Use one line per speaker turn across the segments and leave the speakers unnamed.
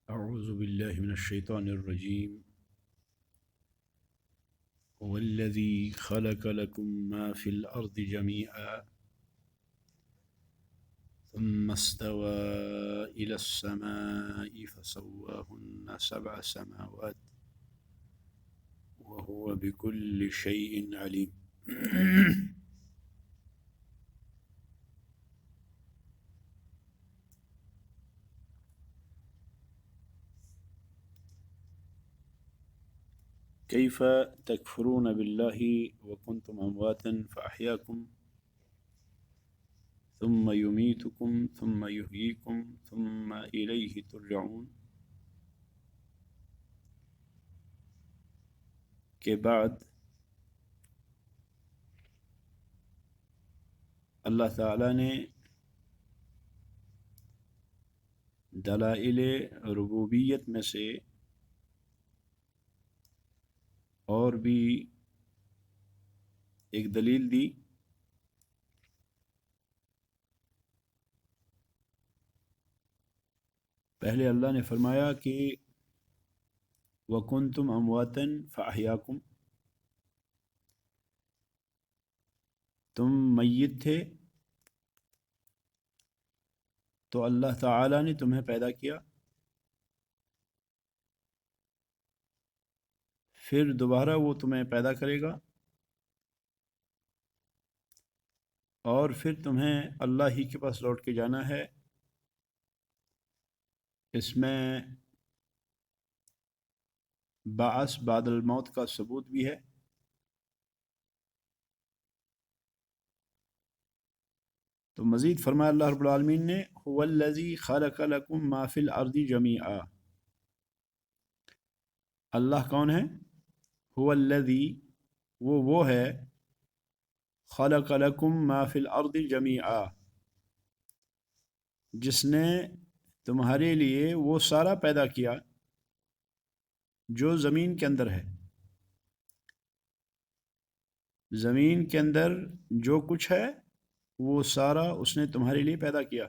أعوذ بالله من الشيطان الرجيم. هو الذي خلق لكم ما في الأرض جميعا ثم استوى إلى السماء فسواهن 7 سماوات وهو بكل شيء عليم. كيف تكفرون بالله وكنتم أمواتا فأحياكم ثم يميتكم ثم يحييكم ثم إليه ترجعون کے بعد اللہ تعالیٰ نے دلائل ربوبیت میں سے اور بھی ایک دلیل دی. پہلے اللہ نے فرمایا کہ وَكُنْتُمْ أَمْوَاتًا فَأَحْيَاكُمْ، تم میت تھے تو اللہ تعالیٰ نے تمہیں پیدا کیا، پھر دوبارہ وہ تمہیں پیدا کرے گا اور پھر تمہیں اللہ ہی کے پاس لوٹ کے جانا ہے. اس میں بعث بعد الموت کا ثبوت بھی ہے. تو مزید فرمایا اللہ رب العالمین نے هو الذی خلق لکم ما فی الارض جمیعا. اللہ کون ہے؟ هو الذی، وہ ہے، خلق لکم ما فی الارض جمیعا، جس نے تمہارے لیے وہ سارا پیدا کیا جو زمین کے اندر ہے. زمین کے اندر جو کچھ ہے وہ سارا اس نے تمہارے لیے پیدا کیا.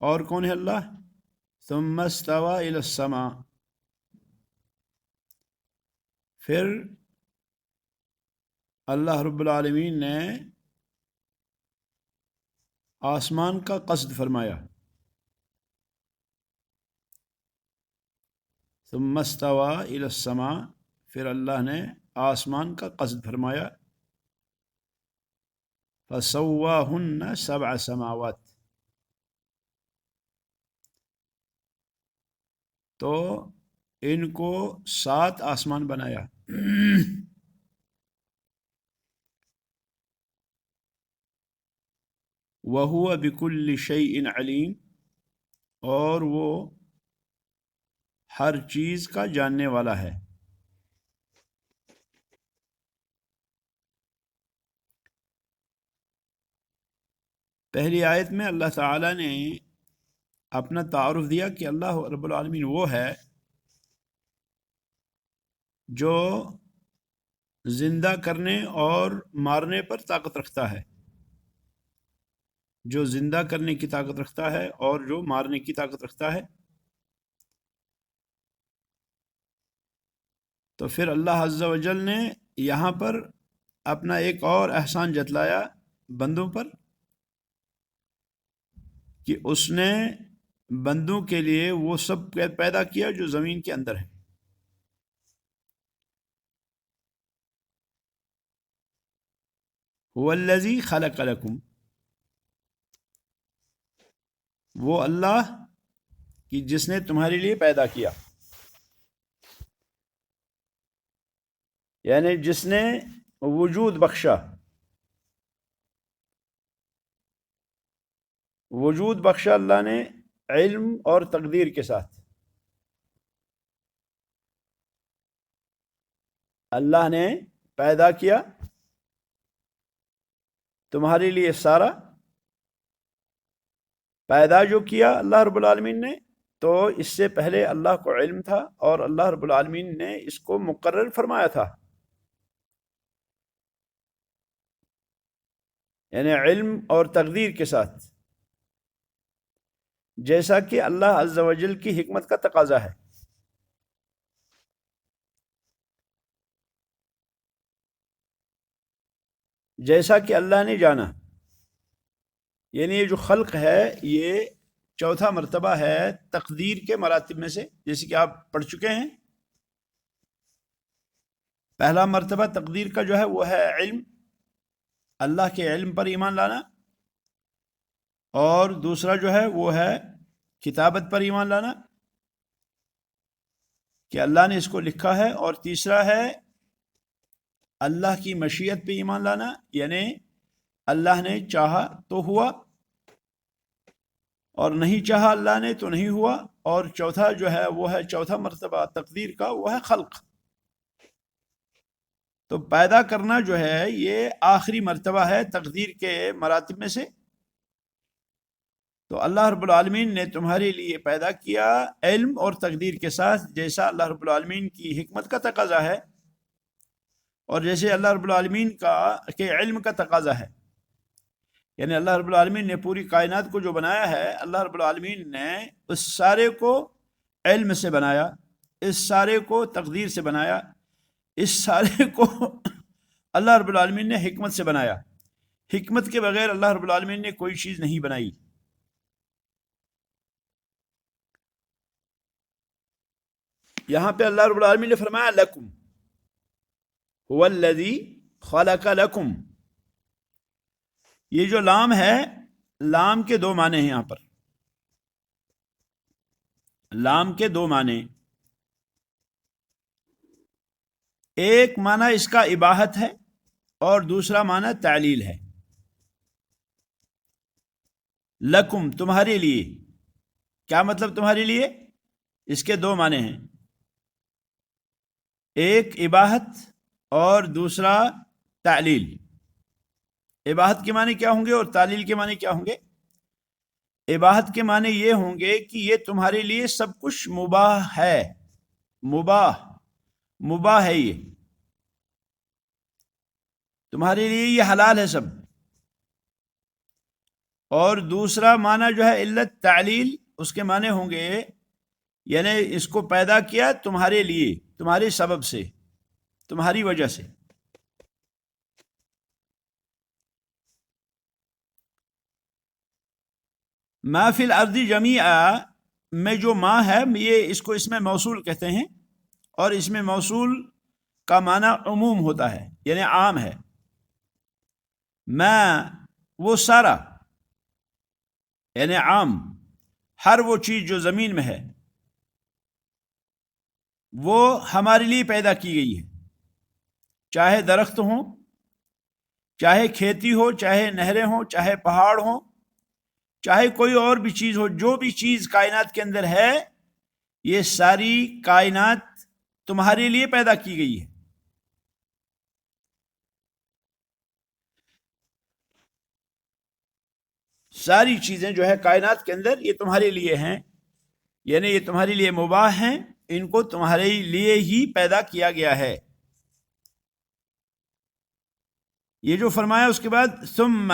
اور کون ہے اللہ؟ ثم استوى الى السماء، پھر اللہ رب العالمین نے آسمان کا قصد فرمایا. ثم استوى الى السماء، پھر اللہ نے آسمان کا قصد فرمایا. فسواهن 7 سماوات، تو ان کو 7 آسمان بنایا. وَهُوَ بِكُلِّ شَيْءٍ عَلِيمٌ، اور وہ ہر چیز کا جاننے والا ہے. پہلی آیت میں اللہ تعالیٰ نے اپنا تعارف دیا کہ اللہ رب العالمین وہ ہے جو زندہ کرنے اور مارنے پر طاقت رکھتا ہے، جو زندہ کرنے کی طاقت رکھتا ہے اور جو مارنے کی طاقت رکھتا ہے. تو پھر اللہ عز و جل نے یہاں پر اپنا ایک اور احسان جتلایا بندوں پر کہ اس نے بندوں کے لیے وہ سب پیدا کیا جو زمین کے اندر ہے. هو الذی خلق لکم، وہ اللہ کی جس نے تمہارے لیے پیدا کیا، یعنی جس نے وجود بخشا. وجود بخشا اللہ نے علم اور تقدیر کے ساتھ. اللہ نے پیدا کیا تمہارے لیے سارا. پیدا جو کیا اللہ رب العالمین نے، تو اس سے پہلے اللہ کو علم تھا اور اللہ رب العالمین نے اس کو مقرر فرمایا تھا. یعنی علم اور تقدیر کے ساتھ. جیسا کہ اللہ عز و جل کی حکمت کا تقاضا ہے. جیسا کہ اللہ نے جانا، یعنی یہ جو خلق ہے یہ چوتھا مرتبہ ہے تقدیر کے مراتب میں سے، جیسے کہ آپ پڑھ چکے ہیں. پہلا مرتبہ تقدیر کا جو ہے وہ ہے علم، اللہ کے علم پر ایمان لانا، اور دوسرا جو ہے وہ ہے کتابت پر ایمان لانا کہ اللہ نے اس کو لکھا ہے، اور تیسرا ہے اللہ کی مشیت پہ ایمان لانا، یعنی اللہ نے چاہا تو ہوا اور نہیں چاہا اللہ نے تو نہیں ہوا. اور چوتھا جو ہے وہ ہے چوتھا مرتبہ تقدیر کا، وہ ہے خلق. تو پیدا کرنا جو ہے یہ آخری مرتبہ ہے تقدیر کے مراتب میں سے. تو اللہ رب العالمین نے تمہارے لیے پیدا کیا علم اور تقدیر کے ساتھ، جیسا اللہ رب العالمین کی حکمت کا تقاضا ہے اور جیسے اللہ رب العالمین کے علم کا تقاضا ہے. یعنی اللہ رب العالمین نے پوری کائنات کو جو بنایا ہے، اللہ رب العالمین نے اس سارے کو علم سے بنایا، اس سارے کو تقدیر سے بنایا، اس سارے کو اللہ رب العالمین نے حکمت سے بنایا. حکمت کے بغیر اللہ رب العالمین نے کوئی چیز نہیں بنائی. یہاں پہ اللہ رب العالمین نے فرمایا لکم هو الذی خلق لکم. یہ جو لام ہے، لام کے دو معنی ہیں. یہاں پر لام کے دو معنی، ایک معنی اس کا اباحت ہے اور دوسرا معنی تعلیل ہے. لکم تمہارے لیے، کیا مطلب تمہارے لیے؟ اس کے دو معنی ہیں، ایک اباحت اور دوسرا تعلیل. اباحت کے معنی کیا ہوں گے اور تعلیل کے معنی کیا ہوں گے؟ اباحت کے معنی یہ ہوں گے کہ یہ تمہارے لیے سب کچھ مباح ہے، مباح ہے، یہ تمہارے لیے یہ حلال ہے سب. اور دوسرا معنی جو ہے علت تعلیل، اس کے معنی ہوں گے یعنی اس کو پیدا کیا تمہارے لیے، تمہارے سبب سے، تمہاری وجہ سے. ما فی الارض جمیعا میں جو ما ہے یہ اس کو اس میں موصول کہتے ہیں، اور اس میں موصول کا معنی عموم ہوتا ہے، یعنی عام ہے. ما وہ سارا، یعنی عام، ہر وہ چیز جو زمین میں ہے وہ ہمارے لیے پیدا کی گئی ہے، چاہے درخت ہوں، چاہے کھیتی ہو، چاہے نہریں ہوں، چاہے پہاڑ ہوں، چاہے کوئی اور بھی چیز ہو. جو بھی چیز کائنات کے اندر ہے یہ ساری کائنات تمہارے لیے پیدا کی گئی ہے. ساری چیزیں جو ہے کائنات کے اندر یہ تمہارے لیے ہیں، یعنی یہ تمہارے لیے مباح ہیں، ان کو تمہارے لیے ہی پیدا کیا گیا ہے. یہ جو فرمایا اس کے بعد ثم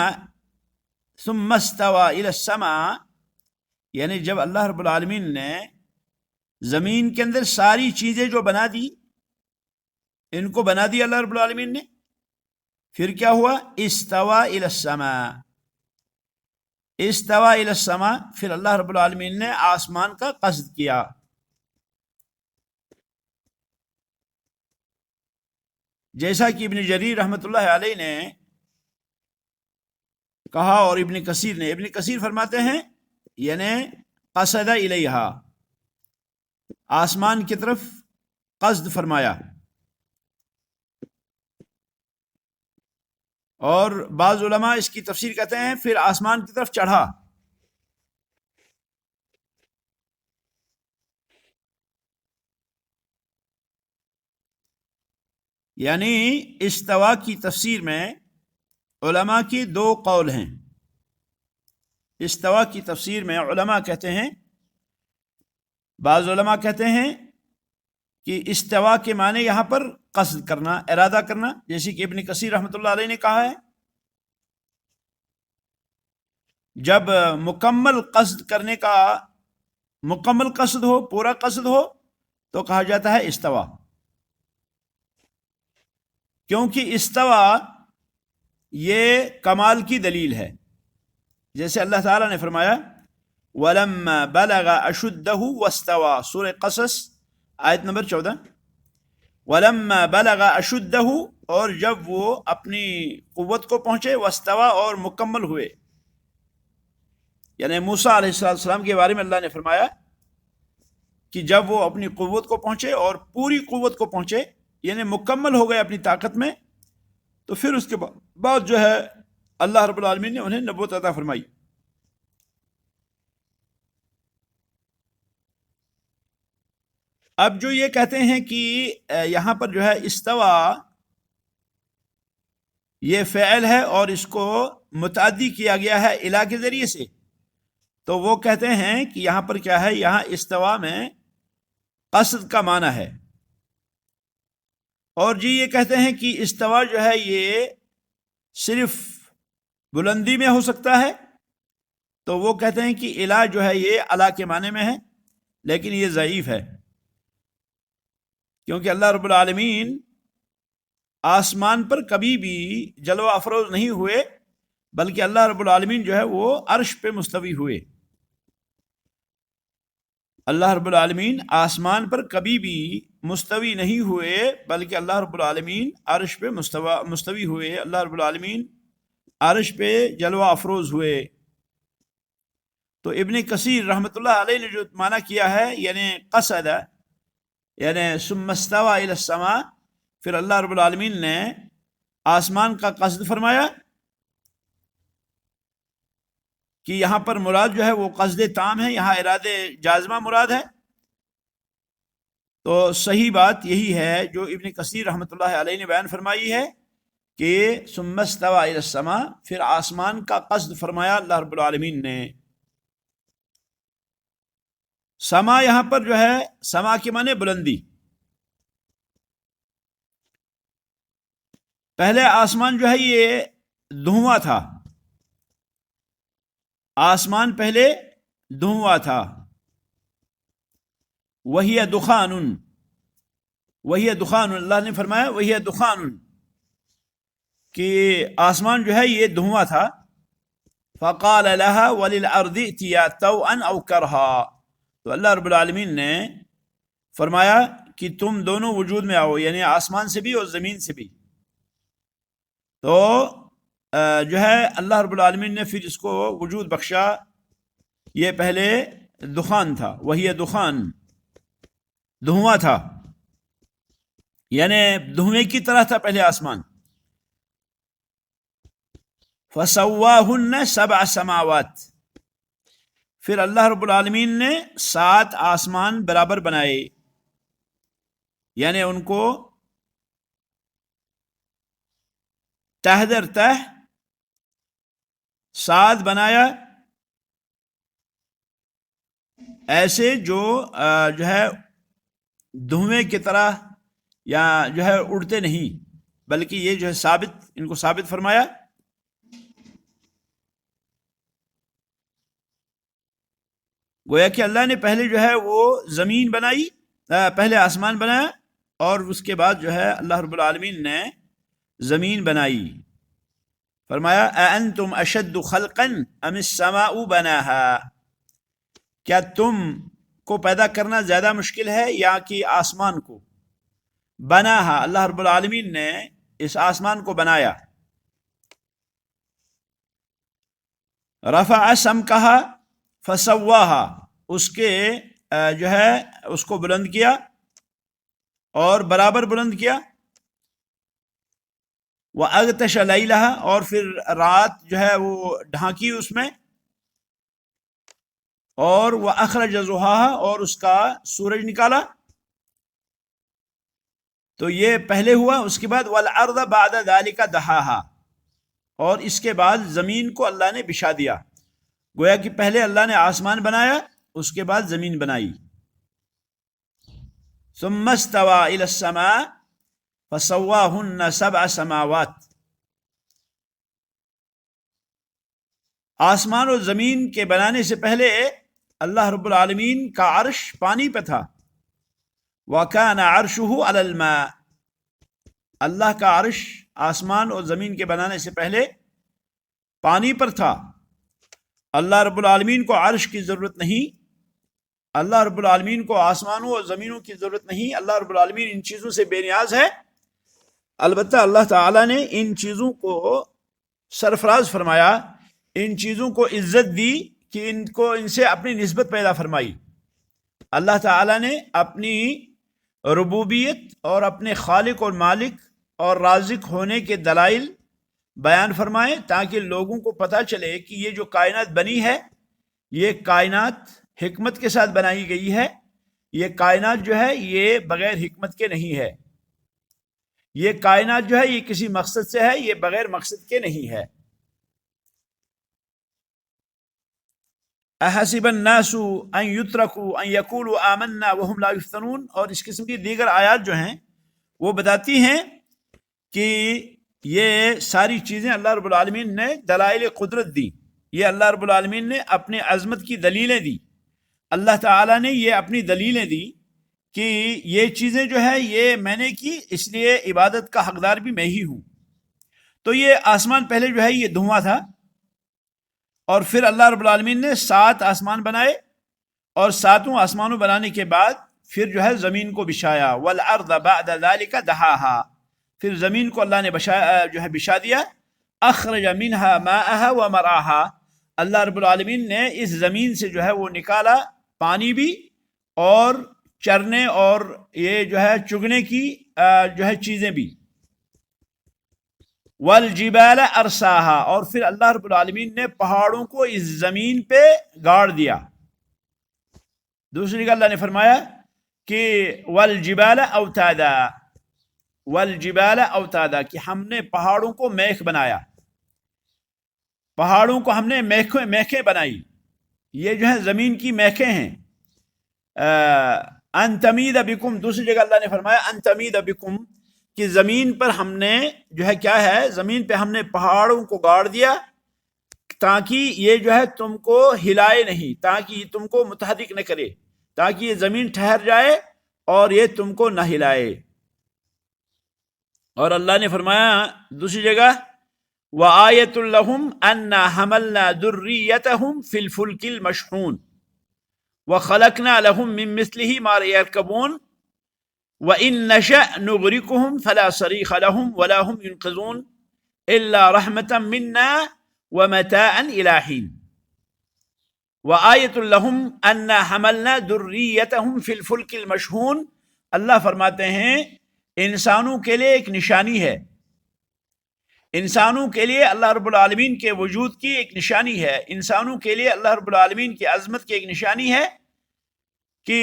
استوى الى السماء، یعنی جب اللہ رب العالمین نے زمین کے اندر ساری چیزیں جو بنا دی، ان کو بنا دی اللہ رب العالمین نے، پھر کیا ہوا؟ استوى الى السماء، استوى الى السماء، پھر اللہ رب العالمین نے آسمان کا قصد کیا. جیسا کہ ابن جریر رحمۃ اللہ علیہ نے کہا اور ابن کثیر فرماتے ہیں یعنی قصد الیہا، آسمان کی طرف قصد فرمایا. اور بعض علماء اس کی تفسیر کہتے ہیں پھر آسمان کی طرف چڑھا. یعنی استوا کی تفسیر میں علماء کی دو قول ہیں. استوا کی تفسیر میں علماء کہتے ہیں، بعض علماء کہتے ہیں کہ استوا کے معنی یہاں پر قصد کرنا، ارادہ کرنا، جیسے کہ ابن کثیر رحمۃ اللہ علیہ نے کہا ہے. جب مکمل قصد کرنے کا مکمل قصد ہو، پورا قصد ہو، تو کہا جاتا ہے استوا، کیونکہ استوا یہ کمال کی دلیل ہے. جیسے اللہ تعالیٰ نے فرمایا وَلَمَّا بَلَغَ أَشُدَّهُ وَاسْتَوَى، سورہ قصص آیت نمبر 14. وَلَمَّا بَلَغَ أَشُدَّهُ، اور جب وہ اپنی قوت کو پہنچے، واستوى، اور مکمل ہوئے. یعنی موسیٰ علیہ السلام کے بارے میں اللہ نے فرمایا کہ جب وہ اپنی قوت کو پہنچے اور پوری قوت کو پہنچے، یعنی مکمل ہو گئے اپنی طاقت میں، تو پھر اس کے بعد جو ہے اللہ رب العالمین نے انہیں نبوت عطا فرمائی. اب جو یہ کہتے ہیں کہ یہاں پر جو ہے استوا یہ فعل ہے اور اس کو متعدی کیا گیا ہے الا کے ذریعے سے، تو وہ کہتے ہیں کہ یہاں پر کیا ہے، یہاں استوا میں قصد کا معنی ہے. اور جی یہ کہتے ہیں کہ استوا جو ہے یہ صرف بلندی میں ہو سکتا ہے، تو وہ کہتے ہیں کہ الا جو ہے یہ الا کے معنی میں ہے، لیکن یہ ضعیف ہے، کیونکہ اللہ رب العالمین آسمان پر کبھی بھی جلوہ افروز نہیں ہوئے، بلکہ اللہ رب العالمین جو ہے وہ عرش پہ مستوی ہوئے. اللہ رب العالمین آسمان پر کبھی بھی مستوی نہیں ہوئے، بلکہ اللہ رب العالمین عرش پہ مستوی ہوئے. اللہ رب العالمین عرش پہ جلوہ افروز ہوئے. تو ابن کثیر رحمۃ اللہ علیہ نے جو معنی کیا ہے، یعنی قصد، یعنی ثم استوى الى السماء، پھر اللہ رب العالمین نے آسمان کا قصد فرمایا، کہ یہاں پر مراد جو ہے وہ قصد تام ہے، یہاں ارادہ جازمہ مراد ہے. تو صحیح بات یہی ہے جو ابن کثیر رحمۃ اللہ علیہ نے بیان فرمائی ہے کہ ثم استوى الى السماء، پھر آسمان کا قصد فرمایا اللہ رب العالمین نے. سما یہاں پر جو ہے سما کے معنی بلندی. پہلے آسمان جو ہے یہ دھواں تھا، آسمان پہلے دھواں تھا. وہی دخان، وہی دخان، اللہ نے فرمایا وہی دخان، کہ آسمان جو ہے یہ دھواں تھا. فقال لها وللارض ائتيا طوعا او كرها، تو اللہ رب العالمین نے فرمایا کہ تم دونوں وجود میں آؤ، یعنی آسمان سے بھی اور زمین سے بھی. تو جو ہے اللہ رب العالمین نے پھر اس کو وجود بخشا. یہ پہلے دخان تھا، وہی دخان، دھواں تھا، یعنی دھویں کی طرح تھا پہلے آسمان. فَسَوَّاهُنَّ سَبْعَ سَمَاوَاتٍ، پھر اللہ رب العالمین نے 7 آسمان برابر بنائے، یعنی ان کو تہ در تہ 7 بنایا، ایسے جو ہے دھویں کی طرح یا جو ہے اڑتے نہیں، بلکہ یہ جو ہے ثابت، ان کو ثابت فرمایا. گویا کہ اللہ نے پہلے جو ہے وہ زمین بنائی، پہلے آسمان بنایا، اور اس کے بعد جو ہے اللہ رب العالمین نے زمین بنائی. فرمایا اَأَنْتُمْ أَشَدُّ خَلْقًا أَمِ السَّمَاءُ بَنَاهَا، کیا تم کو پیدا کرنا زیادہ مشکل ہے یا کہ آسمان کو؟ بناہا، اللہ رب العالمین نے اس آسمان کو بنایا. رفع سمکہا فسواہا، اس کے جو ہے اس کو بلند کیا اور برابر بلند کیا. وَأَغْتَشَ لَيْلَهَا، اور پھر رات جو ہے وہ ڈھانکی اس میں. اور وَأَخْرَجَ ضُحَاهَا، اور اس کا سورج نکالا. تو یہ پہلے ہوا. اس کے بعد وَالْأَرْضَ بَعْدَ ذَلِكَ دَحَاهَا، اور اس کے بعد زمین کو اللہ نے بچھا دیا. گویا کہ پہلے اللہ نے آسمان بنایا، اس کے بعد زمین بنائی. ثم استوى الى السماء فسواهن 7 سماوات، آسمان و زمین کے بنانے سے پہلے اللہ رب العالمین کا عرش پانی پہ تھا. وَكَانَ عَرْشُهُ عَلَى الْمَاءِ، اللہ کا عرش آسمان اور زمین کے بنانے سے پہلے پانی پر تھا. اللہ رب العالمین کو عرش کی ضرورت نہیں، اللہ رب العالمین کو آسمانوں اور زمینوں کی ضرورت نہیں. اللہ رب العالمین ان چیزوں سے بے نیاز ہے. البتہ اللہ تعالیٰ نے ان چیزوں کو سرفراز فرمایا، ان چیزوں کو عزت دی کہ ان سے اپنی نسبت پیدا فرمائی. اللہ تعالیٰ نے اپنی ربوبیت اور اپنے خالق اور مالک اور رازق ہونے کے دلائل بیان فرمائے تاکہ لوگوں کو پتہ چلے کہ یہ جو کائنات بنی ہے یہ کائنات حکمت کے ساتھ بنائی گئی ہے. یہ کائنات جو ہے یہ بغیر حکمت کے نہیں ہے. یہ کائنات جو ہے یہ کسی مقصد سے ہے، یہ بغیر مقصد کے نہیں ہے. احسب الناس ان يتركوا ان يقولوا آمنا وهم لا يفتنون، اور اس قسم کی دیگر آیات جو ہیں وہ بتاتی ہیں کہ یہ ساری چیزیں اللہ رب العالمین نے دلائل قدرت دی. یہ اللہ رب العالمین نے اپنے عظمت کی دلیلیں دی. اللہ تعالیٰ نے یہ اپنی دلیلیں دی کہ یہ چیزیں جو ہے یہ میں نے کی، اس لیے عبادت کا حقدار بھی میں ہی ہوں. تو یہ آسمان پہلے جو ہے یہ دھواں تھا، اور پھر اللہ رب العالمین نے 7 آسمان بنائے، اور 7 آسمانوں بنانے کے بعد پھر جو ہے زمین کو بچھایا. والارض بعد ذلك دحاها، پھر زمین کو اللہ نے جو ہے بچھا دیا. اخرج منها ماءها ومرعاها، اللہ رب العالمین نے اس زمین سے جو ہے وہ نکالا پانی بھی اور چرنے اور یہ جو ہے چگنے کی جو ہے چیزیں بھی. والجبال ارساها، اور پھر اللہ رب العالمین نے پہاڑوں کو اس زمین پہ گاڑ دیا. دوسری جگہ اللہ نے فرمایا کہ والجبال اوتادا، والجبال اوتادا، کہ ہم نے پہاڑوں کو میخ بنایا، پہاڑوں کو ہم نے میخیں بنائی. یہ جو ہے زمین کی میخیں ہیں. ان تمید بکم، دوسری جگہ اللہ نے فرمایا ان تمید بکم، کہ زمین پر ہم نے جو ہے کیا ہے، زمین پہ ہم نے پہاڑوں کو گاڑ دیا تاکہ یہ جو ہے تم کو ہلائے نہیں، تاکہ یہ تم کو متحرک نہ کرے، تاکہ یہ زمین ٹھہر جائے اور یہ تم کو نہ ہلائے. اور اللہ نے فرمایا دوسری جگہ وَآيَةٌ لَهُمْ أَنَّا حَمَلْنَا ذُرِّيَّتَهُمْ فِي الْفُلْكِ الْمَشْحُونِ وَخَلَقْنَا لَهُمْ مِن مِّثْلِهِ مَا يَرْكَبُونَ وَإِن نَّشَأْ نُغْرِقْهُمْ فَلَا صَرِيخَ لَهُمْ وَلَا هُمْ يُنقِذُونَ إِلَّا رَحْمَةً مِنَّا وَمَتَاعًا إِلَىٰ حِينٍ. وَآيَةٌ لَهُمْ أَنَّا حَمَلْنَا ذُرِّيَّتَهُمْ فِي الْفُلْكِ الْمَشْحُونِ، اللہ فرماتے ہیں انسانوں کے لیے ایک نشانی ہے، انسانوں کے لیے اللہ رب العالمین کے وجود کی ایک نشانی ہے، انسانوں کے لیے اللہ رب العالمین کی عظمت کی ایک نشانی ہے کہ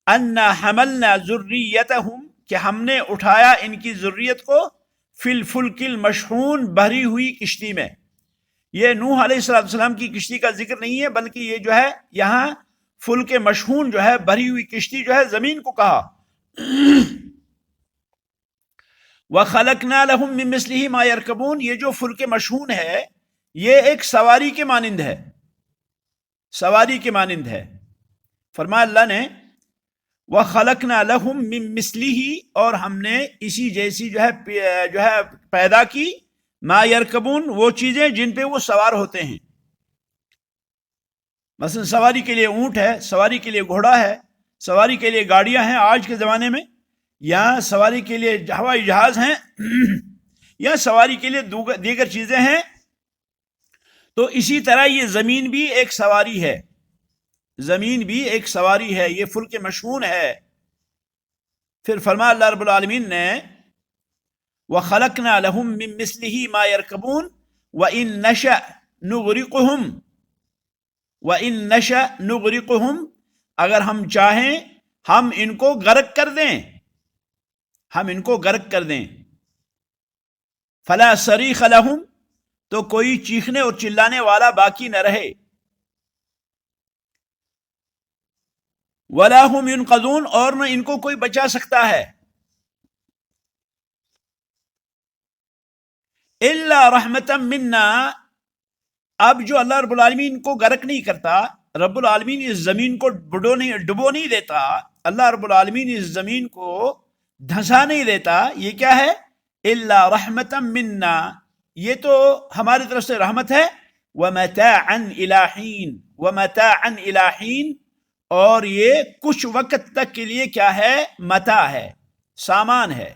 انا حملنا ذریتہم، کہ ہم نے اٹھایا ان کی ذریت کو فی الفلک المشحون، بھری ہوئی کشتی میں. یہ نوح علیہ السلام کی کشتی کا ذکر نہیں ہے، بلکہ یہ جو ہے یہاں فلک مشحون جو ہے بھری ہوئی کشتی جو ہے زمین کو کہا. وَخَلَقْنَا لَهُم مِّن مِّثْلِهِ مَا يَرْكَبُونَ، یہ جو فلک مشحون ہے یہ ایک سواری کے مانند ہے، سواری کے مانند ہے. فرمایا اللہ نے وَخَلَقْنَا لَهُم مِّن مِّثْلِهِ، اور ہم نے اسی جیسی جو ہے پیدا کی ما يرکبون، وہ چیزیں جن پہ وہ سوار ہوتے ہیں. مثلا سواری کے لیے اونٹ ہے، سواری کے لیے گھوڑا ہے، سواری کے لیے گاڑیاں ہیں آج کے زمانے میں، یا سواری کے لیے ہوائی جہاز ہیں یا سواری کے لیے دیگر چیزیں ہیں. تو اسی طرح یہ زمین بھی ایک سواری ہے، زمین بھی ایک سواری ہے، یہ فلک مشحون ہے. پھر فرمایا اللہ رب العالمین نے وَخَلَقْنَا لَهُم مِّن مِّثْلِهِ مَا يَرْكَبُونَ وَإِن نَّشَأْ نُغْرِقْهُمْ، وَإِن نَّشَأْ نُغْرِقْهُمْ، اگر ہم چاہیں ہم ان کو غرق کر دیں، ہم ان کو غرق کر دیں. فلا صریخ لہم، تو کوئی چیخنے اور چلانے والا باقی نہ رہے. ولا هم ينقذون، اور نہ ان کو کوئی بچا سکتا ہے. الا رحمتا منا، اب جو اللہ رب العالمین کو غرق نہیں کرتا، رب العالمین اس زمین کو ڈبو نہیں دیتا، اللہ رب العالمین اس زمین کو دھنسا نہیں دیتا، یہ کیا ہے؟ الا رحمتا منا، یہ تو ہماری طرف سے رحمت ہے، ومتاعا الی حین، ومتاعا الی حین، اور یہ کچھ وقت تک کے لیے کیا ہے؟ متاع ہے، سامان ہے۔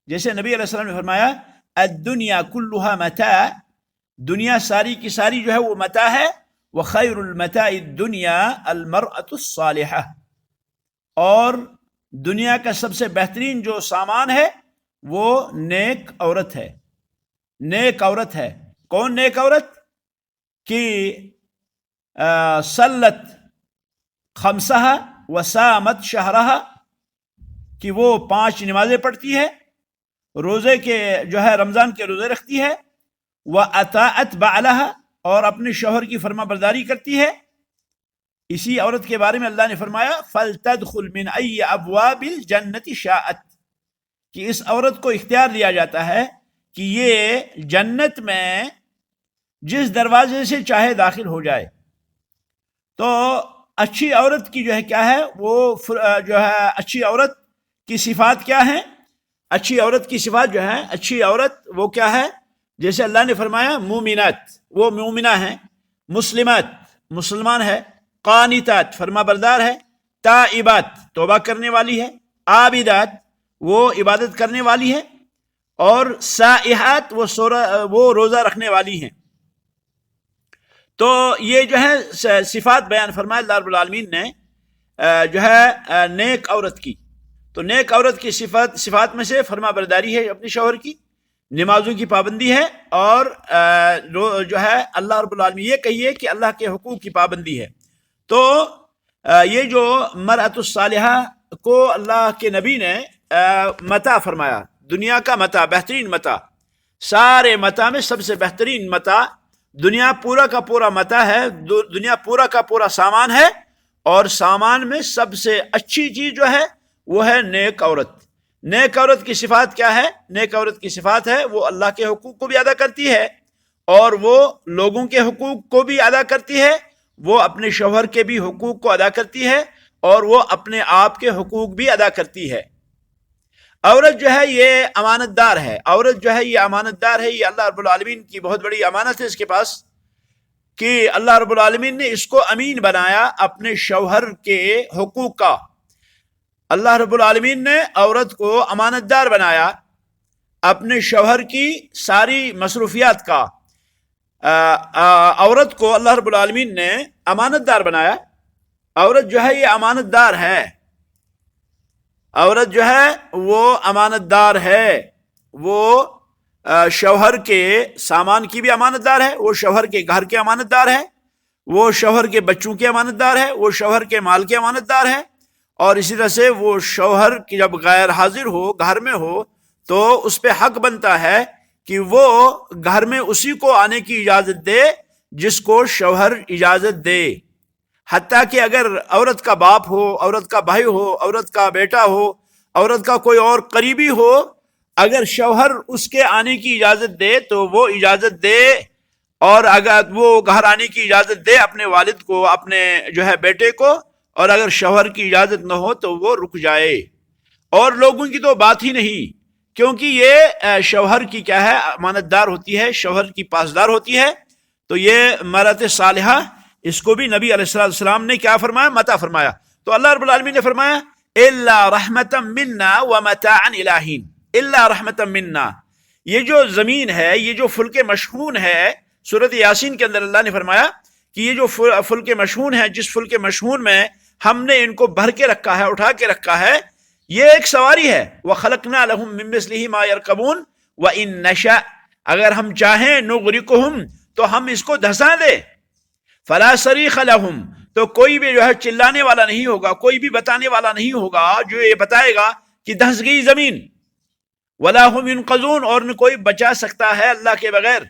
جیسے نبی علیہ السلام نے فرمایا الدنیا کلها متاع، دنیا ساری کی ساری جو ہے وہ متاع ہے، وخیر المتاع الدنیا المرأة الصالحہ، اور دنیا کا سب سے بہترین جو سامان ہے وہ نیک عورت ہے، نیک عورت ہے۔ کون نیک عورت؟ کہ صلت خمسہا وسامت شہرہا، کہ وہ 5 نمازیں پڑھتی ہے، روزے کے جو ہے رمضان کے روزے رکھتی ہے، وَأَطَاعَتْ بَعْلَهَا، اور اپنے شوہر کی فرما برداری کرتی ہے۔ اسی عورت کے بارے میں اللہ نے فرمایا فَلْتَدْخُلْ مِنْ أَيِّ أَبْوَابِ الْجَنَّةِ شَاءَتْ، کہ اس عورت کو اختیار دیا جاتا ہے کہ یہ جنت میں جس دروازے سے چاہے داخل ہو جائے۔ تو اچھی عورت کی جو ہے کیا ہے وہ جو ہے اچھی عورت کی صفات کیا ہیں؟ اچھی عورت کی صفات جو ہے، اچھی عورت وہ کیا ہے؟ جیسے اللہ نے فرمایا مومنات، وہ مومنہ ہیں، مسلمات مسلمان ہے، قانتات فرما بردار ہے، تائبات توبہ کرنے والی ہے، عابدات وہ عبادت کرنے والی ہے، اور سائحات وہ روزہ رکھنے والی ہیں۔ تو یہ جو ہے صفات بیان فرمایا اللہ رب العالمین نے جو ہے نیک عورت کی۔ تو نیک عورت کی صفات میں سے فرما برداری ہے اپنے شوہر کی، نمازوں کی پابندی ہے، اور جو ہے اللہ رب العالمین یہ کہیے کہ اللہ کے حقوق کی پابندی ہے۔ تو یہ جو مرأۃ الصالحہ کو اللہ کے نبی نے متاع فرمایا، دنیا کا متاع، بہترین متاع، سارے متاع میں سب سے بہترین متاع، دنیا پورا کا پورا متاع ہے، دنیا پورا کا پورا سامان ہے، اور سامان میں سب سے اچھی چیز جو ہے وہ ہے نیک عورت۔ نیک عورت کی صفات کیا ہے؟ نیک عورت کی صفات ہے وہ اللہ کے حقوق کو بھی ادا کرتی ہے، اور وہ لوگوں کے حقوق کو بھی ادا کرتی ہے، وہ اپنے شوہر کے بھی حقوق کو ادا کرتی ہے، اور وہ اپنے آپ کے حقوق بھی ادا کرتی ہے۔ عورت جو ہے یہ امانت دار ہے، عورت جو ہے یہ امانت دار ہے، یہ اللہ رب العالمین کی بہت بڑی امانت ہے اس کے پاس، کہ اللہ رب العالمین نے اس کو امین بنایا اپنے شوہر کے حقوق کا۔ اللہ رب العالمین نے عورت کو امانت دار بنایا اپنے شوہر کی ساری مصروفیات کا۔ عورت کو اللہ رب العالمین نے امانت دار بنایا، عورت جو ہے یہ امانت دار ہے، عورت جو ہے وہ امانت دار ہے، وہ شوہر کے سامان کی بھی امانت دار ہے، وہ شوہر کے گھر کے امانت دار ہے، وہ شوہر کے بچوں کے امانت دار ہے، وہ شوہر کے مال کے امانت دار ہے، اور اسی طرح سے وہ شوہر کی جب غیر حاضر ہو، گھر میں ہو، تو اس پہ حق بنتا ہے کہ وہ گھر میں اسی کو آنے کی اجازت دے جس کو شوہر اجازت دے۔ حتیٰ کہ اگر عورت کا باپ ہو، عورت کا بھائی ہو، عورت کا بیٹا ہو، عورت کا کوئی اور قریبی ہو، اگر شوہر اس کے آنے کی اجازت دے تو وہ اجازت دے، اور اگر وہ گھر آنے کی اجازت دے اپنے والد کو، اپنے جو ہے بیٹے کو، اور اگر شوہر کی اجازت نہ ہو تو وہ رک جائے۔ اور لوگوں کی تو بات ہی نہیں، کیونکہ یہ شوہر کی کیا ہے؟ امانت دار ہوتی ہے، شوہر کی پاسدار ہوتی ہے۔ تو یہ مرأۃ صالحہ، اس کو بھی نبی علیہ السلام نے کیا فرمایا؟ متاع فرمایا۔ تو اللہ رب العالمین نے فرمایا الا رحمتا منا ومتاعا الی حین، الا رحمتا منا، یہ جو زمین ہے، یہ جو فلک مشحون ہے، سورۃ یاسین کے اندر اللہ نے فرمایا کہ یہ جو فلک مشحون ہے، جس فلک مشحون میں ہم نے ان کو بھر کے رکھا ہے، اٹھا کے رکھا ہے، یہ ایک سواری ہے۔ وَخَلَقْنَا لَهُم مِّن مِّثْلِهِ مَا يَرْكَبُونَ وَإِن نَّشَأْ، اگر ہم چاہیں نُغْرِقُهُمْ، تو ہم اس کو دھسا دے، فَلَا صَرِيخَ لَهُمْ، تو کوئی بھی جو ہے چلانے والا نہیں ہوگا، کوئی بھی بتانے والا نہیں ہوگا جو یہ بتائے گا کہ دھس گئی زمین، وَلَا هُمْ يُنْقَذُونَ، اور نہ کوئی بچا سکتا ہے اللہ کے بغیر۔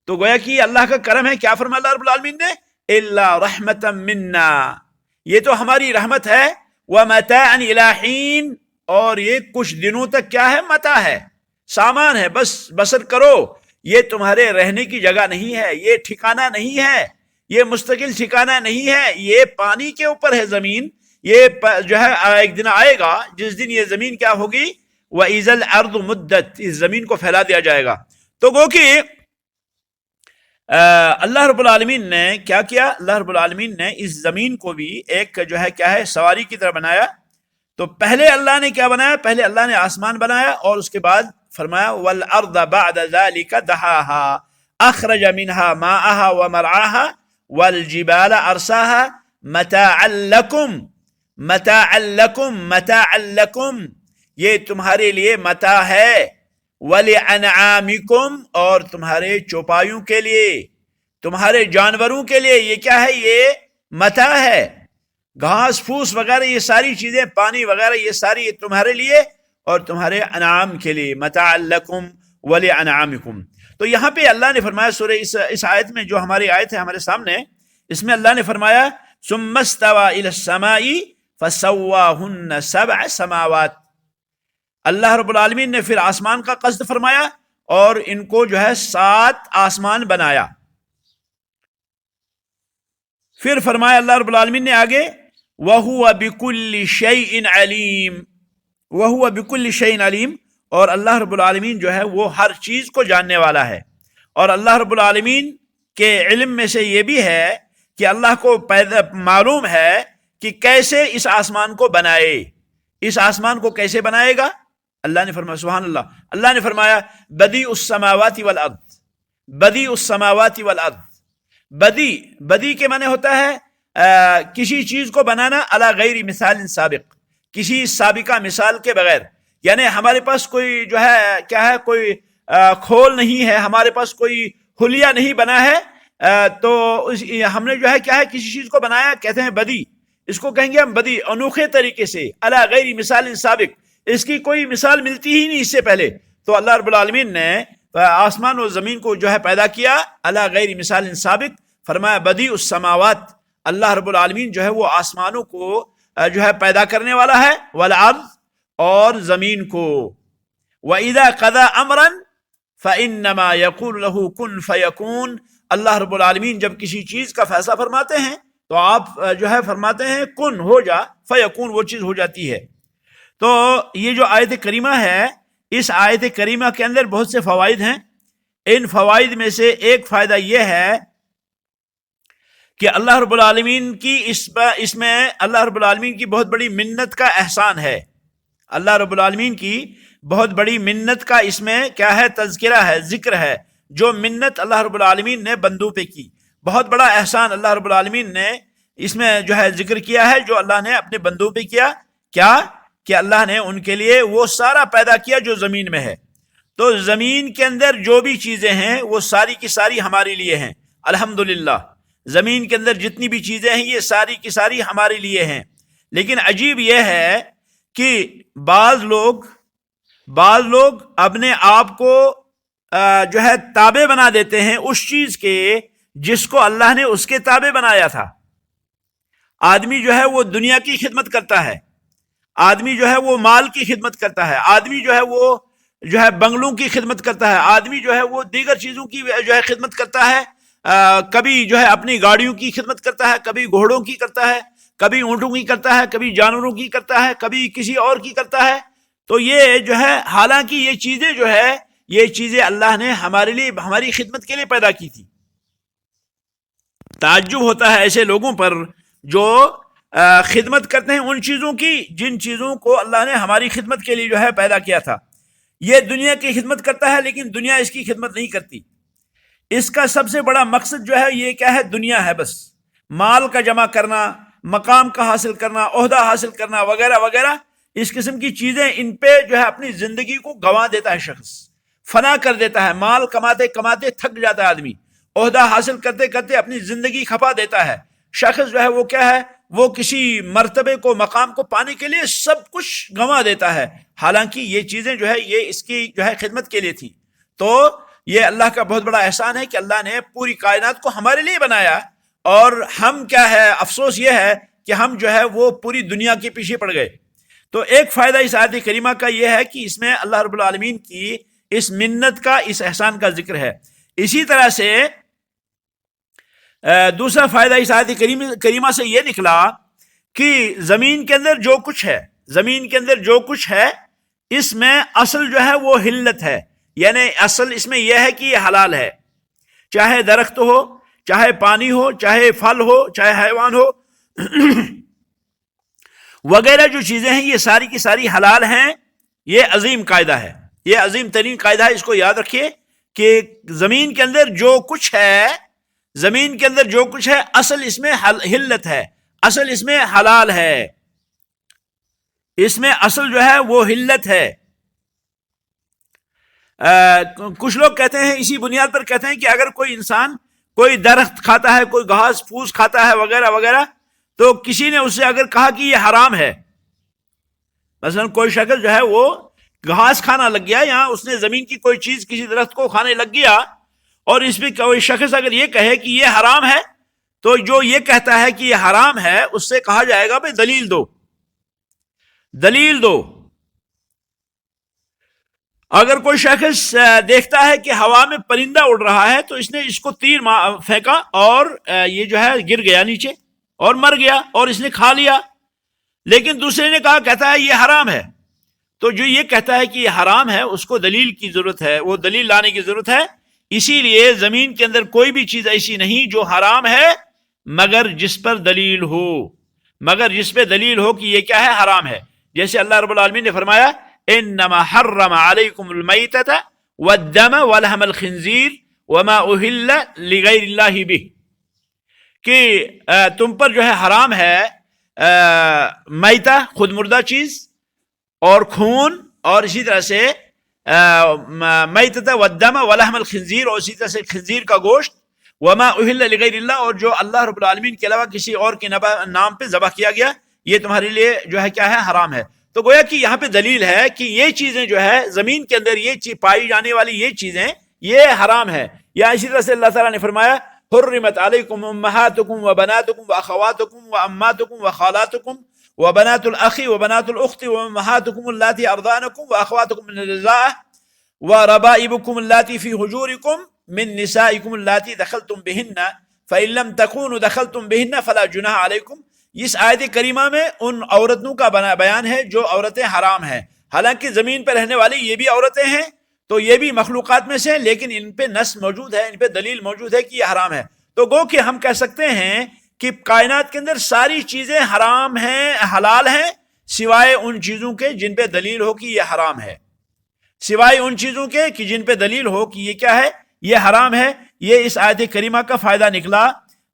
تو گویا کہ اللہ کا کرم ہے، کیا فرمایا اللہ رب العالمین نے؟ إِلَّا رَحْمَةً مِّنَّا، یہ تو ہماری رحمت ہے، وَمَتَاعًا إِلَىٰ حِينٍ، اور یہ کچھ دنوں تک کیا ہے؟ متاع ہے، سامان ہے، بس بسر کرو، یہ تمہارے رہنے کی جگہ نہیں ہے، یہ ٹھکانہ نہیں ہے، یہ مستقل ٹھکانہ نہیں ہے، یہ پانی کے اوپر ہے زمین. یہ جو ہے ایک دن آئے گا جس دن یہ زمین کیا ہوگی؟ وَإِذَا الْأَرْضُ مُدَّتْ، اس زمین کو پھیلا دیا جائے گا. تو گو کہ اللہ رب العالمین نے کیا کیا؟ اللہ رب العالمین نے اس زمین کو بھی ایک جو ہے کیا ہے سواری کی طرح بنایا. تو پہلے اللہ نے کیا بنایا؟ پہلے اللہ نے آسمان بنایا اور اس کے بعد فرمایا وَالْأَرْضَ بَعْدَ ذَلِكَ دَحَاهَا أَخْرَجَ مِنْهَا مَاءَهَا وَمَرْعَاهَا وَالْجِبَالَ أَرْسَاهَا مَتَاعًا لَكُمْ یہ تمہارے لیے متاع ہے، وَلِأَنْعَامِكُمْ اور تمہارے چوپایوں کے لیے، تمہارے جانوروں کے لیے یہ کیا ہے؟ یہ متاع ہے. گھاس پھوس وغیرہ یہ ساری چیزیں، پانی وغیرہ یہ ساری یہ تمہارے لیے اور تمہارے انعام کے لیے. متاع لکم ولانعامکم. تو یہاں پہ اللہ نے فرمایا سورہ اس آیت میں جو ہماری آیت ہے ہمارے سامنے، اس میں اللہ نے فرمایا ثم استوى الى السماء فسواهن 7 سماوات. اللہ رب العالمین نے پھر آسمان کا قصد فرمایا اور ان کو جو ہے 7 آسمان بنایا. پھر فرمایا اللہ رب العالمین نے آگے وَهُوَ بِكُلِّ شَيْءٍ عَلِيمٍ، وَهُوَ بِكُلِّ شَيْءٍ عَلِيمٍ، اور اللہ رب العالمین جو ہے وہ ہر چیز کو جاننے والا ہے. اور اللہ رب العالمین کے علم میں سے یہ بھی ہے کہ اللہ کو معلوم ہے کہ کیسے اس آسمان کو بنائے. اس آسمان کو کیسے بنائے گا؟ اللہ نے فرمایا سبحان اللہ، اللہ نے فرمایا بدیع السماوات والارض، بدیع السماوات والارض. بدی کے معنی ہوتا ہے کسی چیز کو بنانا علی غیر مثال سابق، کسی سابقہ مثال کے بغیر. یعنی ہمارے پاس کوئی جو ہے کیا ہے کوئی کھول نہیں ہے، ہمارے پاس کوئی حلیہ نہیں بنا ہے، تو ہم نے جو ہے کیا ہے کسی چیز کو بنایا، کہتے ہیں بدی. اس کو کہیں گے ہم بدی، انوکھے طریقے سے، علی غیر مثال سابق، اس کی کوئی مثال ملتی ہی نہیں اس سے پہلے. تو اللہ رب العالمین نے آسمان و زمین کو جو ہے پیدا کیا علی غیر مثال سابق. فرمایا بدیع السماوات، اللہ رب العالمین جو ہے وہ آسمانوں کو جو ہے پیدا کرنے والا ہے، والارض اور زمین کو. وَإِذَا قَضَى أَمْرًا فَإِنَّمَا يَقُولُ لَهُ كُن فَيَكُونُ. اللہ رب العالمین جب کسی چیز کا فیصلہ فرماتے ہیں تو آپ جو ہے فرماتے ہیں کن ہو جا، فیکون وہ چیز ہو جاتی ہے. تو یہ جو آیت کریمہ ہے، اس آیت کریمہ کے اندر بہت سے فوائد ہیں. ان فوائد میں سے ایک فائدہ یہ ہے کہ اللہ رب العالمین کی اس میں اللہ رب العالمین کی بہت بڑی منت کا احسان ہے. اللہ رب العالمین کی بہت بڑی منت کا اس میں کیا ہے تذکرہ ہے، ذکر ہے. جو منت اللہ رب العالمین نے بندوں پہ کی، بہت بڑا احسان اللہ رب العالمین نے اس میں جو ہے ذکر کیا ہے جو اللہ نے اپنے بندوں پہ کیا. کیا کہ اللہ نے ان کے لیے وہ سارا پیدا کیا جو زمین میں ہے. تو زمین کے اندر جو بھی چیزیں ہیں وہ ساری کی ساری ہمارے لیے ہیں الحمدللہ. زمین کے اندر جتنی بھی چیزیں ہیں یہ ساری کی ساری ہمارے لیے ہیں. لیکن عجیب یہ ہے کہ بعض لوگ اپنے آپ کو جو ہے تابع بنا دیتے ہیں اس چیز کے جس کو اللہ نے اس کے تابع بنایا تھا. آدمی جو ہے وہ دنیا کی خدمت کرتا ہے، آدمی جو ہے وہ مال کی خدمت کرتا ہے، آدمی جو ہے وہ جو ہے بنگلوں کی خدمت کرتا ہے، آدمی جو ہے وہ دیگر چیزوں کی جو ہے خدمت کرتا ہے. کبھی جو ہے اپنی گاڑیوں کی خدمت کرتا ہے، کبھی گھوڑوں کی کرتا ہے، کبھی اونٹوں کی کرتا ہے، کبھی جانوروں کی کرتا ہے، کبھی کسی اور کی کرتا ہے. تو یہ جو ہے حالانکہ یہ چیزیں جو ہے یہ چیزیں اللہ نے ہمارے لیے ہماری خدمت کے لیے پیدا کی تھی. تعجب ہوتا ہے ایسے لوگوں پر جو خدمت کرتے ہیں ان چیزوں کی جن چیزوں کو اللہ نے ہماری خدمت کے لیے جو ہے پیدا کیا تھا. یہ دنیا کی خدمت کرتا ہے لیکن دنیا اس کی خدمت نہیں کرتی. اس کا سب سے بڑا مقصد جو ہے یہ کیا ہے؟ دنیا ہے. بس مال کا جمع کرنا، مقام کا حاصل کرنا، عہدہ حاصل کرنا وغیرہ وغیرہ، اس قسم کی چیزیں ان پہ جو ہے اپنی زندگی کو گنوا دیتا ہے شخص، فنا کر دیتا ہے. مال کماتے کماتے تھک جاتا ہے آدمی، عہدہ حاصل کرتے کرتے اپنی زندگی کھپا دیتا ہے. شخص جو ہے وہ کیا ہے وہ کسی مرتبے کو مقام کو پانے کے لیے سب کچھ گنوا دیتا ہے، حالانکہ یہ چیزیں جو ہے یہ اس کی جو ہے خدمت کے لیے تھی. تو یہ اللہ کا بہت بڑا احسان ہے کہ اللہ نے پوری کائنات کو ہمارے لیے بنایا. اور ہم کیا ہے افسوس یہ ہے کہ ہم جو ہے وہ پوری دنیا کے پیچھے پڑ گئے. تو ایک فائدہ اس آیت کریمہ کا یہ ہے کہ اس میں اللہ رب العالمین کی اس منت کا، اس احسان کا ذکر ہے۔ اسی طرح سے دوسرا فائدہ اس آیت کریمہ سے یہ نکلا کہ زمین کے اندر جو کچھ ہے، زمین کے اندر جو کچھ ہے، اس میں اصل جو ہے وہ حلت ہے، یعنی اصل اس میں یہ ہے کہ یہ حلال ہے، چاہے درخت ہو، چاہے پانی ہو، چاہے پھل ہو، چاہے حیوان ہو وغیرہ جو چیزیں ہیں یہ ساری کی ساری حلال ہیں۔ یہ عظیم قاعدہ ہے، یہ عظیم ترین قاعدہ ہے، اس کو یاد رکھیے کہ زمین کے اندر جو کچھ ہے، زمین کے اندر جو کچھ ہے اصل اس میں حلت ہے، اصل اس میں حلال ہے، اس میں اصل جو ہے وہ حلت ہے۔ کچھ لوگ کہتے ہیں، اسی بنیاد پر کہتے ہیں کہ اگر کوئی انسان کوئی درخت کھاتا ہے، کوئی گھاس پھوس کھاتا ہے وغیرہ وغیرہ، تو کسی نے اس سے اگر کہا کہ یہ حرام ہے، مثلا کوئی شخص جو ہے وہ گھاس کھانا لگ گیا، یا اس نے زمین کی کوئی چیز کسی درخت کو کھانے لگ گیا، اور اس میں کوئی شخص اگر یہ کہے کہ یہ حرام ہے، تو جو یہ کہتا ہے کہ یہ حرام ہے اس سے کہا جائے گا بھائی دلیل دو، دلیل دو۔ اگر کوئی شخص دیکھتا ہے کہ ہوا میں پرندہ اڑ رہا ہے، تو اس نے اس کو تیر پھینکا اور یہ جو ہے گر گیا نیچے اور مر گیا، اور اس نے کھا لیا، لیکن دوسرے نے کہتا ہے یہ حرام ہے، تو جو یہ کہتا ہے کہ یہ حرام ہے اس کو دلیل کی ضرورت ہے، وہ دلیل لانے کی ضرورت ہے۔ اسی لیے زمین کے اندر کوئی بھی چیز ایسی نہیں جو حرام ہے مگر جس پر دلیل ہو، مگر جس پہ دلیل ہو کہ یہ کیا ہے، حرام ہے۔ جیسے اللہ رب العالمین نے فرمایا انما حرم علیکم المیتۃ والدم ولحم الخنزیر وما اہل لغیر اللہ بہ، کہ تم پر جو ہے حرام ہے میتہ، خود مردہ چیز، اور خون، اور اسی طرح سے میتۃ والدم ولحم الخنزیر، اور اسی طرح سے خنزیر کا گوشت، وما اہل لغیر اللہ، اور جو اللہ رب العالمین کے علاوہ کسی اور کے نام پہ ذبح کیا گیا، یہ تمہارے لیے جو ہے کیا ہے، حرام ہے۔ تو گویا کہ یہاں پہ دلیل ہے کہ یہ چیزیں جو ہے زمین کے اندر یہ پائی جانے والی یہ چیزیں یہ حرام ہے۔ یا اسی طرح سے اللہ تعالیٰ نے فرمایا حرمت علیکم امہاتکم وبناتکم واخواتکم واماتکم وخالاتکم وبنات الاخ وبنات الاخت وامہاتکم اللاتی ارضعنکم واخواتکم من الرضاعہ وربائبکم اللاتی فی حجورکم من نسائکم اللاتی دخلتم بہن فإن لم تکونوا دخلتم بہن فلا جناح علیکم۔ اس آیت کریمہ میں ان عورتوں کا بیان ہے جو عورتیں حرام ہیں، حالانکہ زمین پہ رہنے والی یہ بھی عورتیں ہیں، تو یہ بھی مخلوقات میں سے، لیکن ان پہ نص موجود ہے، ان پہ دلیل موجود ہے کہ یہ حرام ہے۔ تو گو کہ ہم کہہ سکتے ہیں کہ کائنات کے اندر ساری چیزیں حرام ہیں، حلال ہیں، سوائے ان چیزوں کے جن پہ دلیل ہو کہ یہ حرام ہے، سوائے ان چیزوں کے کہ جن پہ دلیل ہو کہ یہ کیا ہے، یہ حرام ہے۔ یہ اس آیت کریمہ کا فائدہ نکلا۔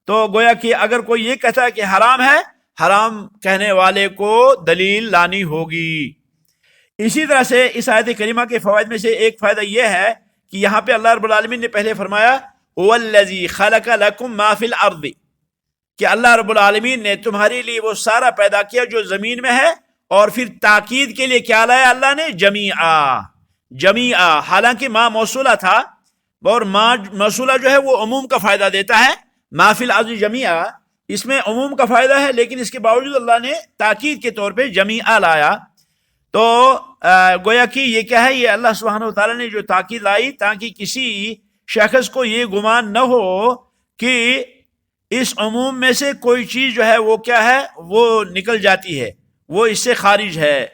تو گویا کہ اگر کوئی یہ کہتا ہے کہ حرام ہے، حرام کہنے والے کو دلیل لانی ہوگی۔ اسی طرح سے اس آیت کریمہ کے فوائد میں سے ایک فائدہ یہ ہے کہ یہاں پہ اللہ رب العالمین نے پہلے فرمایا وَالَّذِي خَلَقَ لَكُم مَا فِي الْأَرْضِ، کہ اللہ رب العالمین نے تمہارے لیے وہ سارا پیدا کیا جو زمین میں ہے، اور پھر تاکید کے لیے کیا لایا اللہ نے، جمیعا، جمیعا، حالانکہ ما موصولہ تھا، اور ما موصولہ جو ہے وہ عموم کا فائدہ دیتا ہے، ما فی الارض جمیعا اس میں عموم کا فائدہ ہے، لیکن اس کے باوجود اللہ نے تاکید کے طور پہ جمیعا لایا۔ تو گویا کہ یہ کیا ہے، یہ اللہ سبحانہ وتعالیٰ نے جو تاکید لائی تاکہ کسی شخص کو یہ گمان نہ ہو کہ اس عموم میں سے کوئی چیز جو ہے وہ کیا ہے، وہ نکل جاتی ہے، وہ اس سے خارج ہے۔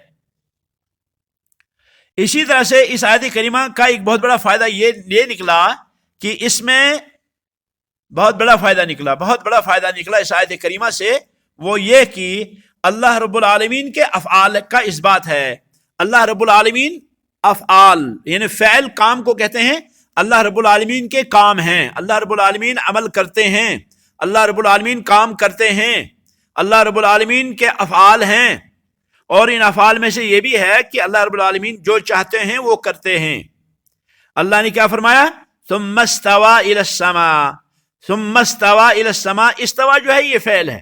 اسی طرح سے اس آیت کریمہ کا ایک بہت بڑا فائدہ یہ نکلا کہ اس میں بہت بڑا فائدہ نکلا اس آیت کریمہ سے، وہ یہ کہ اللہ رب العالمین کے افعال کا اس بات ہے۔ اللہ رب العالمین افعال یعنی فعل کام کو کہتے ہیں، اللہ رب العالمین کے کام ہیں، اللہ رب العالمین عمل کرتے ہیں، اللہ رب العالمین کام کرتے ہیں، اللہ رب العالمین کے افعال ہیں، اور ان افعال میں سے یہ بھی ہے کہ اللہ رب العالمین جو چاہتے ہیں وہ کرتے ہیں۔ اللہ نے کیا فرمایا، ثم استوى الى السماء، ثم استوى الى السماء، استوا جو ہے یہ فعل ہے،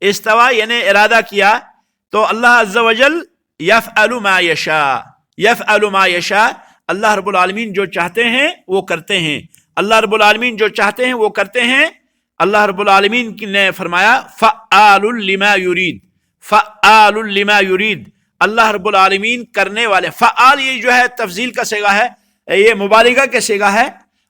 استوا یعنی ارادہ کیا، تو اللہ عز وجل یفعل ما یشاء، یفعل ما یشاء، اللہ رب العالمین جو چاہتے ہیں وہ کرتے ہیں، اللہ رب العالمین جو چاہتے ہیں وہ کرتے ہیں۔ اللہ رب العالمین نے فرمایا فعال لما یرید، فعال لما یرید، اللہ رب العالمین کرنے والے، فعال یہ جو ہے تفضیل کا صیغہ ہے، یہ مبالغہ کا صیغہ ہے،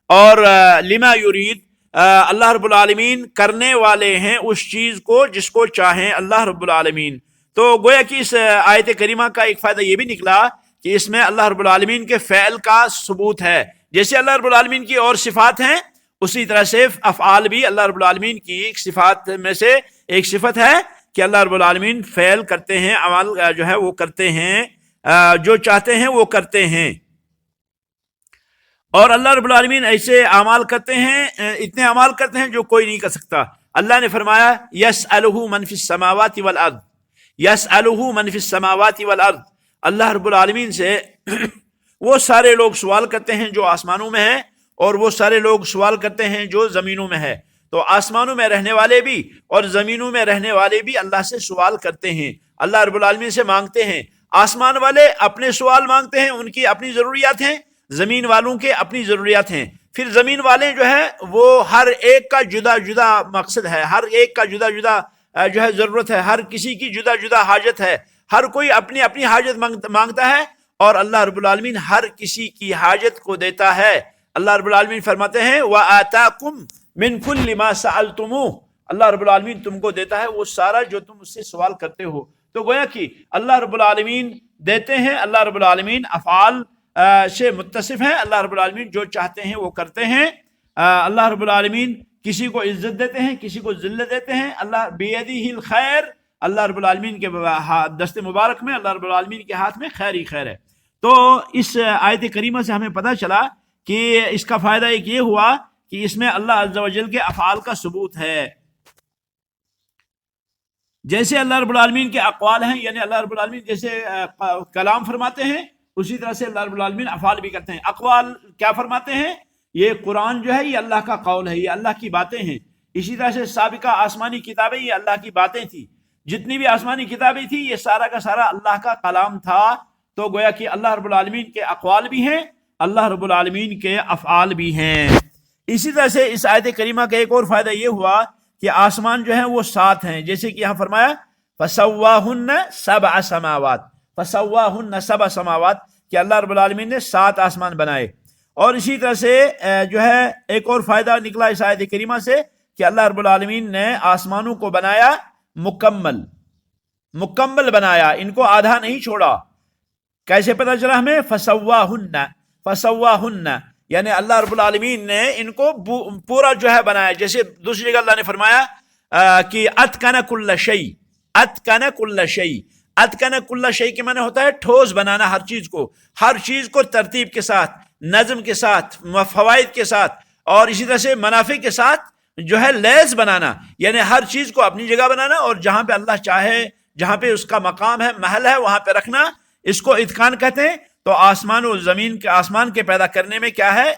اور لما یرید اللہ رب العالمین کرنے والے ہیں اس چیز کو جس کو چاہیں اللہ رب العالمین۔ تو گویا کہ اس آیت کریمہ کا ایک فائدہ یہ بھی نکلا کہ اس میں اللہ رب العالمین کے فعل کا ثبوت ہے، جیسے اللہ رب العالمین کی اور صفات ہیں اسی طرح سے افعال بھی اللہ رب العالمین کی ایک صفات میں سے ایک صفت ہے کہ اللہ رب العالمین فعل کرتے ہیں، عمل جو ہے وہ کرتے ہیں، جو چاہتے ہیں وہ کرتے ہیں، اور اللہ رب العالمین ایسے اعمال کرتے ہیں، اتنے اعمال کرتے ہیں جو کوئی نہیں کر سکتا۔ اللہ نے فرمایا یسألہ من فی السماوات والارض، یسألہ من فی السماوات والارض، اللہ رب العالمین سے وہ سارے لوگ سوال کرتے ہیں جو آسمانوں میں ہیں، اور وہ سارے لوگ سوال کرتے ہیں جو زمینوں میں ہے۔ تو آسمانوں میں رہنے والے بھی اور زمینوں میں رہنے والے بھی اللہ سے سوال کرتے ہیں، اللہ رب العالمین سے مانگتے ہیں۔ آسمان والے اپنے سوال مانگتے ہیں، ان کی اپنی ضروریات ہیں، زمین والوں کے اپنی ضروریات ہیں۔ پھر زمین والے جو ہے وہ ہر ایک کا جدا جدا مقصد ہے، ہر ایک کا جدا جدا جو ہے ضرورت ہے، ہر کسی کی جدا جدا حاجت ہے، ہر کوئی اپنی اپنی حاجت مانگتا ہے، اور اللہ رب العالمین ہر کسی کی حاجت کو دیتا ہے۔ اللہ رب العالمین فرماتے ہیں وَآتَاكُمْ مِنْ كُلِّ مَا سَأَلْتُمُوهُ، اللہ رب العالمین تم کو دیتا ہے وہ سارا جو تم اس سے سوال کرتے ہو۔ تو گویا کہ اللہ رب العالمین دیتے ہیں، اللہ رب العالمین افعال سے متصف ہیں، اللہ رب العالمین جو چاہتے ہیں وہ کرتے ہیں۔ اللہ رب العالمین کسی کو عزت دیتے ہیں، کسی کو ذلت دیتے ہیں۔ اللہ بیدہ الخیر، اللہ رب العالمین کے دست مبارک میں، اللہ رب العالمین کے ہاتھ میں خیر ہی خیر ہے۔ تو اس آیت کریمہ سے ہمیں پتہ چلا کہ اس کا فائدہ ایک یہ ہوا کہ اس میں اللہ عز و جل کے افعال کا ثبوت ہے۔ جیسے اللہ رب العالمین کے اقوال ہیں، یعنی اللہ رب العالمین جیسے کلام فرماتے ہیں، اسی طرح سے اللہ رب العالمین افعال بھی کرتے ہیں۔ اقوال کیا فرماتے ہیں؟ یہ قرآن جو ہے یہ اللہ کا قول ہے، یہ اللہ کی باتیں ہیں۔ اسی طرح سے سابقہ آسمانی کتابیں یہ اللہ کی باتیں تھیں، جتنی بھی آسمانی کتابیں تھیں یہ سارا کا سارا اللہ کا کلام تھا۔ تو گویا کہ اللہ رب العالمین کے اقوال بھی ہیں، اللہ رب العالمین کے افعال بھی ہیں۔ اسی طرح سے اس آیت کریمہ کا ایک اور فائدہ یہ ہوا کہ آسمان جو ہیں وہ 7 ہیں، جیسے کہ یہاں فرمایا فَسَوَّاهُنَّ سَبْعَ سَمَاوَاتٍ، فَسَوَّاهُنَّ سَبْعَ سَمَاوَاتٍ کہ اللہ رب العالمین نے 7 آسمان بنائے۔ اور اسی طرح سے جو ہے ایک اور فائدہ نکلا اس آیت کریمہ سے کہ اللہ رب العالمین نے آسمانوں کو بنایا مکمل بنایا، ان کو آدھا نہیں چھوڑا۔ کیسے پتہ چلا ہمیں؟ فَسَوَّاهُنَّ یعنی اللہ رب العالمین نے ان کو پورا جو ہے بنایا۔ جیسے دوسری جگہ اللہ نے فرمایا کہ أَتْقَنَ كُلَّ شَيْءٍ، أَتْقَنَ كُلَّ شَيْءٍ، أَتْقَنَ كُلَّ شَيْءٍ کے معنی ہوتا ہے ٹھوس بنانا ہر چیز کو ترتیب کے ساتھ، نظم کے ساتھ، فوائد کے ساتھ، اور اسی طرح سے منافع کے ساتھ جو ہے لیس بنانا، یعنی ہر چیز کو اپنی جگہ بنانا، اور جہاں پہ اللہ چاہے، جہاں پہ اس کا مقام ہے، محل ہے، وہاں پہ رکھنا، اس کو اتقان کہتے ہیں۔ تو آسمان و زمین کے، آسمان کے پیدا کرنے میں کیا ہے؟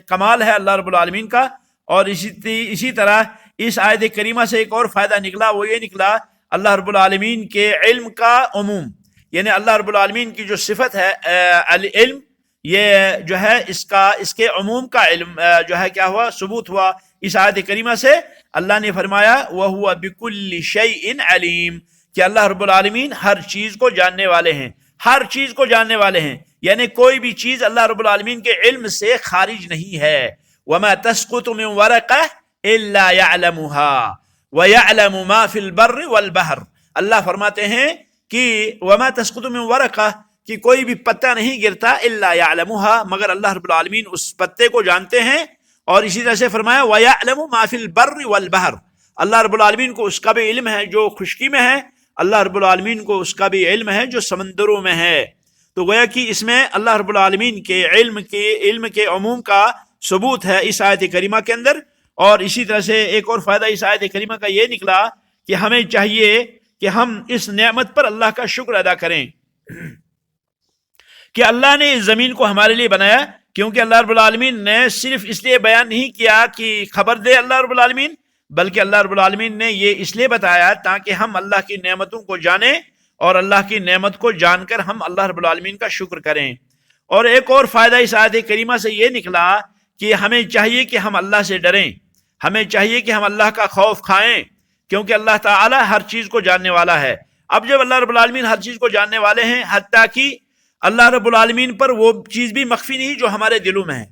کمال ہے اللہ رب العالمین کا۔ اور اسی طرح اس آیت کریمہ سے ایک اور فائدہ نکلا، وہ یہ نکلا اللہ رب العالمین کے علم کا عموم، یعنی اللہ رب العالمین کی جو صفت ہے العلم، یہ جو ہے اس کے عموم کا علم جو ہے کیا ہوا؟ ثبوت ہوا اس آیت کریمہ سے۔ اللہ نے فرمایا وَهُوَ بِكُلِّ شَيْءٍ عَلِيمٌ کہ اللہ رب العالمین ہر چیز کو جاننے والے ہیں، ہر چیز کو جاننے والے ہیں، یعنی کوئی بھی چیز اللہ رب العالمین کے علم سے خارج نہیں ہے۔ وَمَا تَسْقُطُ مِنْ وَرَقَةٍ إِلَّا يَعْلَمُهَا وَيَعْلَمُ مَا فِي الْبَرِّ وَالْبَحْرِ اللہ فرماتے ہیں کہ وَمَا تَسْقُطُ مِنْ وَرَقَةٍ کہ کوئی بھی پتا نہیں گرتا إِلَّا يَعْلَمُهَا مگر اللہ رب العالمین اس پتے کو جانتے ہیں۔ اور اسی طرح سے فرمایا وَيَعْلَمُ مَا فِي الْبَرِّ وَالْبَحْرِ اللہ رب العالمین کو اس کا بھی علم ہے جو خشکی میں ہے، اللہ رب العالمین کو اس کا بھی علم ہے جو سمندروں میں ہے۔ تو گویا کہ اس میں اللہ رب العالمین کے علم کے عموم کا ثبوت ہے اس آیت کریمہ کے اندر۔ اور اسی طرح سے ایک اور فائدہ اس آیت کریمہ کا یہ نکلا کہ ہمیں چاہیے کہ ہم اس نعمت پر اللہ کا شکر ادا کریں کہ اللہ نے اس زمین کو ہمارے لیے بنایا، کیونکہ اللہ رب العالمین نے صرف اس لیے بیان نہیں کیا کہ خبر دے اللہ رب العالمین، بلکہ اللہ رب العالمین نے یہ اس لیے بتایا تاکہ ہم اللہ کی نعمتوں کو جانیں، اور اللہ کی نعمت کو جان کر ہم اللہ رب العالمین کا شکر کریں۔ اور ایک اور فائدہ اس آیت کریمہ سے یہ نکلا کہ ہمیں چاہیے کہ ہم اللہ سے ڈریں، ہمیں چاہیے کہ ہم اللہ کا خوف کھائیں، کیونکہ اللہ تعالی ہر چیز کو جاننے والا ہے۔ اب جب اللہ رب العالمین ہر چیز کو جاننے والے ہیں، حتیٰ کہ اللہ رب العالمین پر وہ چیز بھی مخفی نہیں جو ہمارے دلوں میں ہے.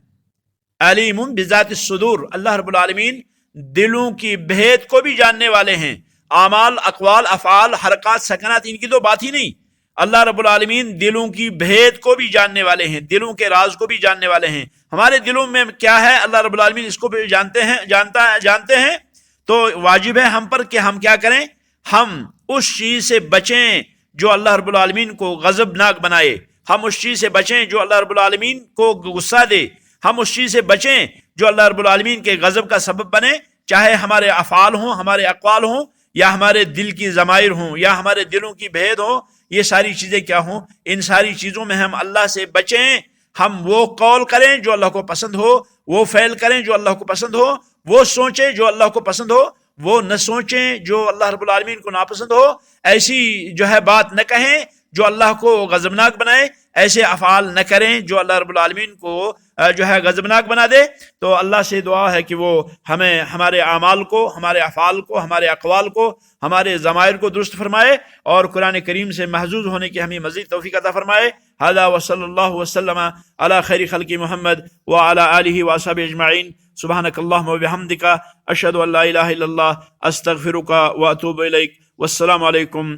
علیم بذات الصدور، اللہ رب العالمین دلوں کی بھید کو بھی جاننے والے ہیں. اعمال، اقوال، افعال، حرکات، سکنات، ان کی تو بات ہی نہیں. اللہ رب العالمین دلوں کی بھید کو بھی جاننے والے ہیں، دلوں کے راز کو بھی جاننے والے ہیں. ہمارے دلوں میں کیا ہے اللہ رب العالمین اس کو بھی جانتے ہیں. تو واجب ہے ہم پر کہ ہم کیا کریں، ہم اس چیز سے بچیں جو اللہ رب العالمین کو غضبناک بنائے. ہم اس چیز سے بچیں جو اللہ رب العالمین کو غصہ دے. ہم اس چیز سے بچیں جو اللہ رب العالمین کے غضب کا سبب بنے، چاہے ہمارے افعال ہوں، ہمارے اقوال ہوں، یا ہمارے دل کی ضمائر ہوں، یا ہمارے دلوں کی بھید ہوں. یہ ساری چیزیں کیا ہوں، ان ساری چیزوں میں ہم اللہ سے بچیں. ہم وہ قول کریں جو اللہ کو پسند ہو، وہ فعل کریں جو اللہ کو پسند ہو، وہ سوچیں جو اللہ کو پسند ہو، وہ نہ سوچیں جو اللہ رب العالمین کو ناپسند ہو. ایسی جو ہے بات نہ کہیں جو اللہ کو غضبناک بنائے، ایسے افعال نہ کریں جو اللہ رب العالمین کو جو ہے غضبناک بنا دے. تو اللہ سے دعا ہے کہ وہ ہمیں ہمارے اعمال کو، ہمارے افعال کو، ہمارے اقوال کو، ہمارے ضمائر کو درست فرمائے، اور قرآن کریم سے محظوظ ہونے کی ہمیں مزید توفیق عطا فرمائے. ھذا وصلی اللہ وسلم علی خیر خلق محمد وعلی آلہ وصحبہ اجمعین. سبحانک اللہم وبحمدک، اشہد ان لا الہ الا اللہ، استغفرک واتوب الیک. والسلام علیکم